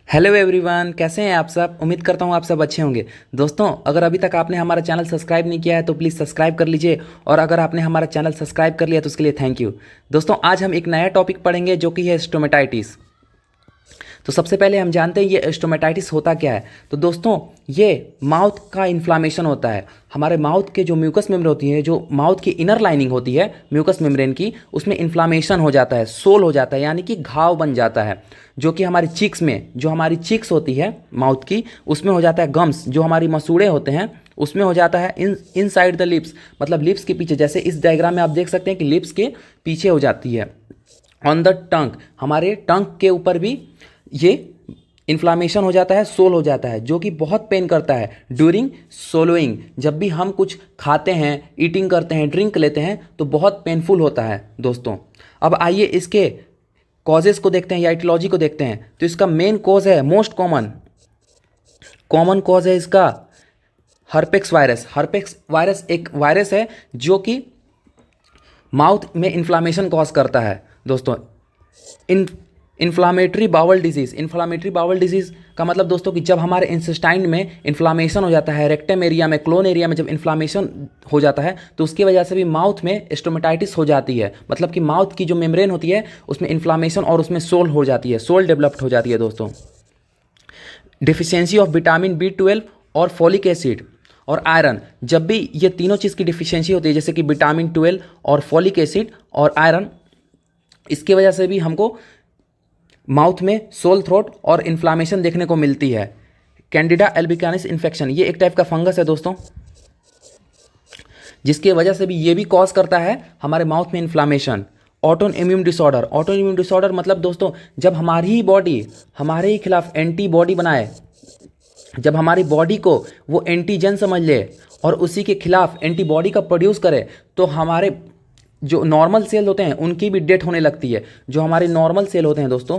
Hello everyone, कैसे हैं आप सब। उम्मीद करता हूँ आप सब अच्छे होंगे। दोस्तों, अगर अभी तक आपने हमारा चैनल सब्सक्राइब नहीं किया है तो प्लीज़ सब्सक्राइब कर लीजिए, और अगर आपने हमारा चैनल सब्सक्राइब कर लिया तो उसके लिए थैंक यू। दोस्तों, आज हम एक नया टॉपिक पढ़ेंगे जो कि है स्टोमेटाइटिस। तो सबसे पहले हम जानते हैं ये स्टोमेटाइटिस होता क्या है। तो दोस्तों, ये माउथ का इन्फ्लामेशन होता है। हमारे माउथ के जो म्यूकस मेम्ब्रेन होती है, जो माउथ की इनर लाइनिंग होती है म्यूकस मेम्ब्रेन की, उसमें इन्फ्लामेशन हो जाता है, सोल हो जाता है, यानी कि घाव बन जाता है। जो कि हमारी चिक्स में, जो हमारी चिक्स होती है माउथ की, उसमें हो जाता है गम्स, जो हमारी मसूड़े होते हैं उसमें हो जाता है इनसाइड द लिप्स, मतलब लिप्स के पीछे। जैसे इस डायग्राम में आप देख सकते हैं कि लिप्स के पीछे हो जाती है। ऑन द टंग, हमारे टंग के ऊपर भी ये इन्फ्लामेशन हो जाता है, सोल हो जाता है, जो कि बहुत पेन करता है ड्यूरिंग सोलोइंग। जब भी हम कुछ खाते हैं, ईटिंग करते हैं, ड्रिंक लेते हैं तो बहुत पेनफुल होता है दोस्तों। अब आइए इसके कॉजेज़ को देखते हैं या इटियोलॉजी को देखते हैं। तो इसका मेन कॉज है, मोस्ट कॉमन कॉमन कॉज है इसका हर्पेक्स वायरस। हर्पेक्स वायरस एक वायरस है जो कि माउथ में इन्फ्लामेशन कॉज करता है दोस्तों। इन inflammatory bowel disease, inflammatory bowel disease का मतलब दोस्तों कि जब हमारे इंटेस्टाइन में इन्फ्लामेशन हो जाता है, रेक्टम एरिया में, क्लोन एरिया में जब इन्फ्लामेशन हो जाता है तो उसकी वजह से भी माउथ में स्टोमेटाइटिस हो जाती है। मतलब कि माउथ की जो मेम्ब्रेन होती है उसमें इन्फ्लामेशन और उसमें सोल हो जाती है, सोल डेवलप्ड हो जाती है दोस्तों। डिफिशियंसी ऑफ विटामिन B12 और फॉलिक एसिड और आयरन, जब भी ये तीनों चीज़ की डिफिशियंसी होती है, जैसे कि विटामिन 12 और फॉलिक एसिड और आयरन, इसकी वजह से भी हमको माउथ में सोल थ्रोट और इन्फ्लामेशन देखने को मिलती है। कैंडिडा एल्बिकानिस इन्फेक्शन, ये एक टाइप का फंगस है दोस्तों, जिसकी वजह से भी ये भी कॉज करता है हमारे माउथ में inflammation. Autumn immune disorder, autumn immune disorder मतलब दोस्तों जब हमारी ही बॉडी हमारे ही खिलाफ एंटीबॉडी बनाए, जब हमारी बॉडी को वो एंटीजन समझ ले और उसी के खिलाफ एंटीबॉडी का प्रोड्यूस करे, तो हमारे जो नॉर्मल सेल होते हैं उनकी भी डेथ होने लगती है। जो हमारे नॉर्मल सेल होते हैं दोस्तों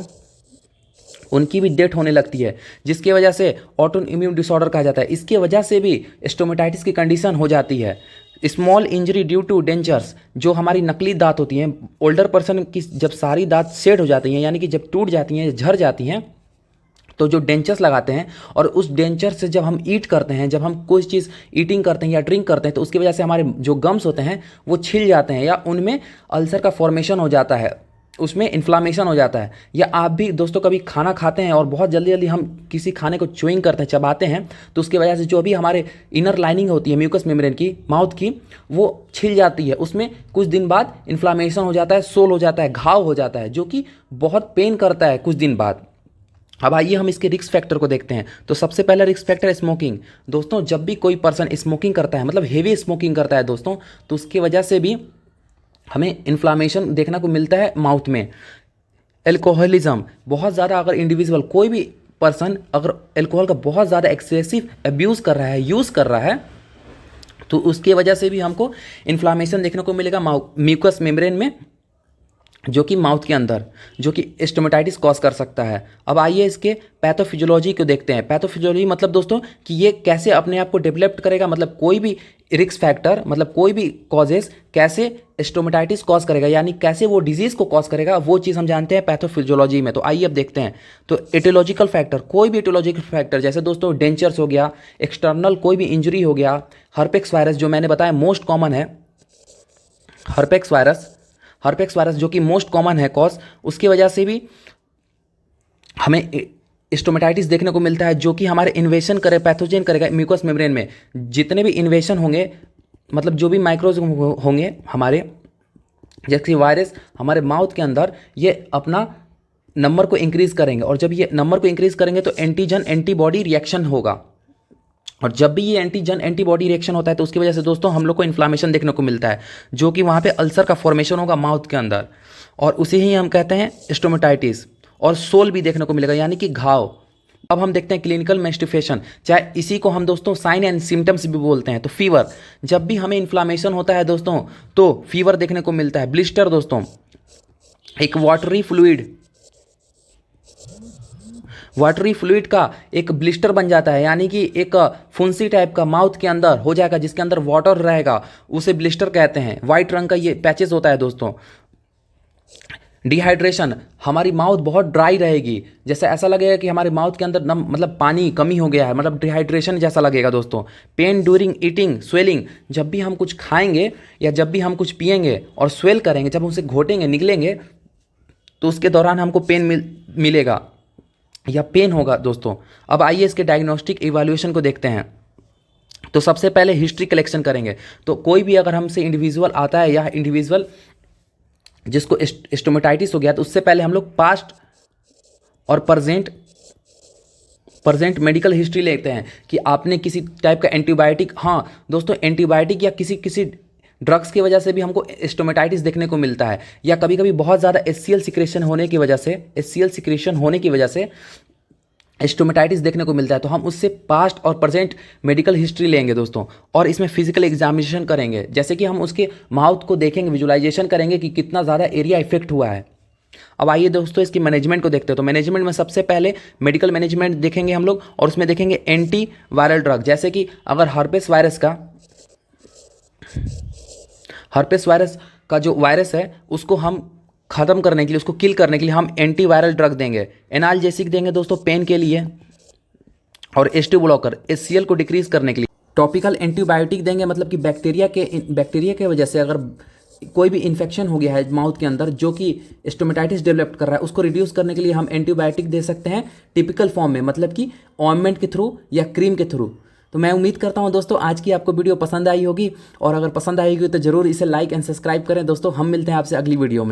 उनकी भी डेथ होने लगती है, जिसकी वजह से ऑटोन इम्यून डिसऑर्डर कहा जाता है। इसकी वजह से भी स्टोमेटाइटिस की कंडीशन हो जाती है। Small injury due to dentures, जो हमारी नकली दांत होती हैं, ओल्डर पर्सन की जब सारी दांत सेट हो जाती हैं, यानी कि जब टूट जाती हैं, झड़ जाती हैं, तो जो डेंचर्स लगाते हैं और उस डेंचर से जब हम ईट करते हैं, जब हम कोई चीज़ ईटिंग करते हैं या ड्रिंक करते हैं, तो उसकी वजह से हमारे जो गम्स होते हैं वो छिल जाते हैं या उनमें अल्सर का फॉर्मेशन हो जाता है, उसमें इन्फ्लामेशन हो जाता है। या आप भी दोस्तों कभी खाना खाते हैं और बहुत जल्दी जल्दी हम किसी खाने को च्युइंग करते हैं, चबाते हैं, तो उसकी वजह से जो भी हमारे इनर लाइनिंग होती है म्यूकस मेम्ब्रेन की माउथ की, वो छिल जाती है। उसमें कुछ दिन बाद इन्फ्लामेशन हो जाता है, सोल हो जाता है, घाव हो जाता है, जो कि बहुत पेन करता है कुछ दिन बाद। अब आइए हम इसके रिस्क फैक्टर को देखते हैं। तो सबसे पहला रिस्क फैक्टर है स्मोकिंग। दोस्तों, जब भी कोई पर्सन स्मोकिंग करता है, मतलब हेवी स्मोकिंग करता है दोस्तों, तो उसकी वजह से भी हमें इन्फ्लामेशन देखने को मिलता है माउथ में। एल्कोहलिज्म, बहुत ज़्यादा अगर इंडिविजुअल कोई भी पर्सन अगर एल्कोहल का बहुत ज़्यादा एक्सेसिव अब्यूज़ कर रहा है, यूज़ कर रहा है, तो उसकी वजह से भी हमको इन्फ्लामेशन देखने को मिलेगा म्यूकस मेम्ब्रेन में, जो कि माउथ के अंदर, जो कि स्टोमेटाइटिस कॉज कर सकता है। अब आइए इसके पैथोफिजियोलॉजी को देखते हैं। पैथोफिजियोलॉजी मतलब दोस्तों कि ये कैसे अपने आप को डेवलप करेगा, मतलब कोई भी रिस्क फैक्टर, मतलब कोई भी कॉजेस कैसे स्टोमेटाइटिस कॉज करेगा, यानी कैसे वो डिजीज़ को कॉज करेगा, वो चीज़ हम जानते हैं पैथोफिजियोलॉजी में। तो आइए अब देखते हैं। तो एटियोलॉजिकल फैक्टर, कोई भी एटियोलॉजिकल फैक्टर, जैसे दोस्तों डेंचर्स हो गया, एक्सटर्नल कोई भी इंजरी हो गया, हर्पेक्स वायरस जो मैंने बताया मोस्ट कॉमन है, हर्पेक्स वायरस, हर्पेक्स वायरस जो कि मोस्ट कॉमन है कॉज, उसकी वजह से भी हमें स्टोमेटाइटिस देखने को मिलता है, जो कि हमारे इन्वेशन करे, पैथोजन करेगा म्यूकस मेम्ब्रेन में। जितने भी इन्वेशन होंगे, मतलब जो भी माइक्रोज होंगे हमारे, जैसे वायरस हमारे माउथ के अंदर, ये अपना नंबर को इंक्रीज करेंगे, और जब ये नंबर को इंक्रीज करेंगे तो एंटीजन एंटीबॉडी रिएक्शन होगा, और जब भी ये एंटीजन एंटीबॉडी रिएक्शन होता है तो उसकी वजह से दोस्तों हम लोग को इन्फ्लामेशन देखने को मिलता है, जो कि वहाँ पे अल्सर का फॉर्मेशन होगा माउथ के अंदर, और उसे ही हम कहते हैं स्टोमेटाइटिस। और सोल भी देखने को मिलेगा, यानी कि घाव। अब हम देखते हैं क्लिनिकल मैनिफेस्टेशन, चाहे इसी को हम दोस्तों साइन एंड सिम्टम्स भी बोलते हैं। तो फीवर, जब भी हमें इन्फ्लामेशन होता है दोस्तों तो फीवर देखने को मिलता है। ब्लिस्टर दोस्तों, एक वाटरी फ्लूइड का एक ब्लिस्टर बन जाता है, यानी कि एक फुंसी टाइप का माउथ के अंदर हो जाएगा, जिसके अंदर वाटर रहेगा, उसे ब्लिस्टर कहते हैं। वाइट रंग का ये पैचेस होता है दोस्तों। डिहाइड्रेशन, हमारी माउथ बहुत ड्राई रहेगी, जैसे ऐसा लगेगा कि हमारे माउथ के अंदर मतलब पानी कमी हो गया है, मतलब डिहाइड्रेशन जैसा लगेगा दोस्तों। पेन ड्यूरिंग ईटिंग, स्वेलिंग, जब भी हम कुछ खाएंगे या जब भी हम कुछ पिएंगे और स्वेल करेंगे, जब उसे घोटेंगे निकलेंगे तो उसके दौरान हमको पेन मिलेगा या पेन होगा दोस्तों। अब आइए इसके डायग्नोस्टिक इवैल्यूएशन को देखते हैं। तो सबसे पहले हिस्ट्री कलेक्शन करेंगे। तो कोई भी अगर हमसे इंडिविजुअल आता है या इंडिविजुअल जिसको स्टोमेटाइटिस हो गया, तो उससे पहले हम लोग पास्ट और प्रेजेंट मेडिकल हिस्ट्री लेते हैं कि आपने किसी टाइप का एंटीबायोटिक, हाँ दोस्तों एंटीबायोटिक या किसी ड्रग्स की वजह से भी हमको स्टोमेटाइटिस देखने को मिलता है, या कभी कभी बहुत ज़्यादा एचसीएल सिक्रेशन होने की वजह से स्टोमेटाइटिस देखने को मिलता है। तो हम उससे पास्ट और प्रेजेंट मेडिकल हिस्ट्री लेंगे दोस्तों, और इसमें फिजिकल एग्जामिनेशन करेंगे, जैसे कि हम उसके माउथ को देखेंगे, विजुलाइजेशन करेंगे कि कितना ज़्यादा एरिया इफेक्ट हुआ है। अब आइए दोस्तों इसकी मैनेजमेंट को देखते हैं। तो मैनेजमेंट में सबसे पहले मेडिकल मैनेजमेंट देखेंगे हम लोग, और उसमें देखेंगे एंटी वायरल ड्रग, जैसे कि अगर हर्पेस वायरस का जो वायरस है उसको हम ख़त्म करने के लिए, उसको किल करने के लिए हम एंटीवायरल ड्रग देंगे। एनाल्जेसिक देंगे दोस्तों पेन के लिए, और एच2 ब्लॉकर एचसीएल को डिक्रीज करने के लिए। टॉपिकल एंटीबायोटिक देंगे, मतलब कि बैक्टीरिया के वजह से अगर कोई भी इन्फेक्शन हो गया है माउथ के अंदर जो कि स्टोमेटाइटिस डेवलप कर रहा है, उसको रिड्यूस करने के लिए हम एंटीबायोटिक दे सकते हैं टिपिकल फॉर्म में, मतलब कि ऑइंटमेंट के थ्रू या क्रीम के थ्रू। तो मैं उम्मीद करता हूं दोस्तों आज की आपको वीडियो पसंद आई होगी, और अगर पसंद आई होगी तो ज़रूर इसे लाइक एंड सब्सक्राइब करें दोस्तों। हम मिलते हैं आपसे अगली वीडियो में।